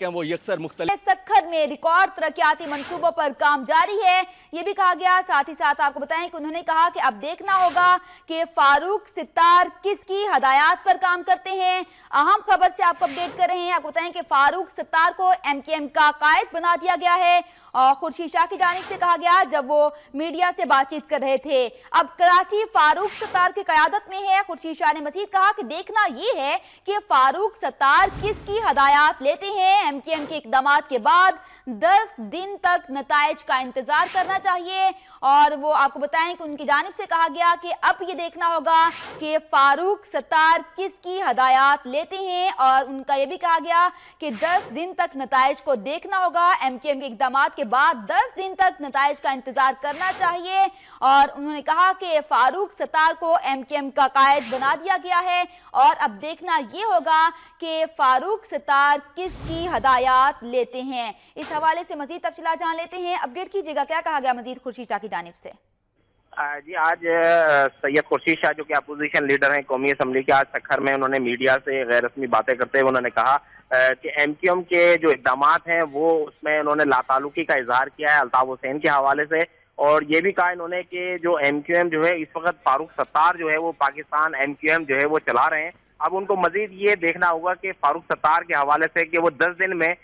हैं वो यकसर मुख्तलिफ। सक्खर में रिकॉर्ड तरक्याती मंसूबों पर काम जारी है, ये भी कहा गया। साथ ही साथ आपको बताएं कि उन्होंने कहा कि अब देखना होगा कि फारूक सित्तार किसकी हदायत पर काम करते हैं। अहम खबर से आपको अपडेट कर रहे हैं। आपको बताएं कि फारूक सित्तार को MKM का कायद बना दिया गया है और खुर्शीद शाह की जानिब से कहा गया जब वो मीडिया से बातचीत कर रहे थे। अब कराची फारूक सत्तार की क़यादत में है। खुर्शीद शाह ने मजीद कहा कि देखना ये है कि फारूक सत्तार किसकी हदायत लेते हैं। MKM के इक़दामात के बाद 10 दिन तक नताइज का इंतजार करना चाहिए और वो आपको बताएं कि उनकी जानिब से कहा गया कि अब ये देखना होगा कि फारूक सत्तार किसकी हदायत लेते हैं और उनका ये भी कहा गया कि 10 दिन तक नताइज को देखना होगा। MKM के इक़दामात के बाद 10 दिन तक नताइज का इंतजार करना चाहिए और उन्होंने कहा कि फारूक सत्तार को MKM का कायद बना दिया गया है और अब देखना ये होगा कि फारूक सत्तार किसकी हदायत लेते हैं। इस हवाले से मजीद तफसीलात जान लेते हैं। अपडेट कीजिएगा क्या कहा गया मजीद खुर्शीद शाह की जानिब से। जी, आज सैयद खुर्शीद शाह जो कि अपोजिशन लीडर हैं कौमी असम्बली के, आज सक्खर में उन्होंने मीडिया से गैर रस्मी बातें करते हुए उन्होंने कहा कि MKM के जो इक़दामात हैं वो उसमें उन्होंने लाताल्लुकी का इजहार किया है अल्ताफ हुसैन के हवाले से और ये भी कहा इन्होंने कि जो MKM जो है इस वक्त फारूक सत्तार जो है वो पाकिस्तान MKM जो है वो चला रहे हैं। अब उनको मजीद ये देखना होगा कि फारूक सत्तार के हवाले से कि वो 10 दिन में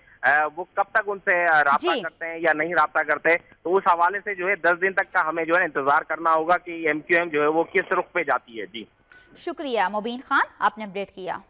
वो कब तक उनसे राब्ता करते हैं या नहीं राब्ता करते, तो उस हवाले से जो है 10 दिन तक का हमें जो है इंतजार करना होगा कि MKM जो है वो किस रुख पे जाती है। जी शुक्रिया मुबीन खान, आपने अपडेट किया।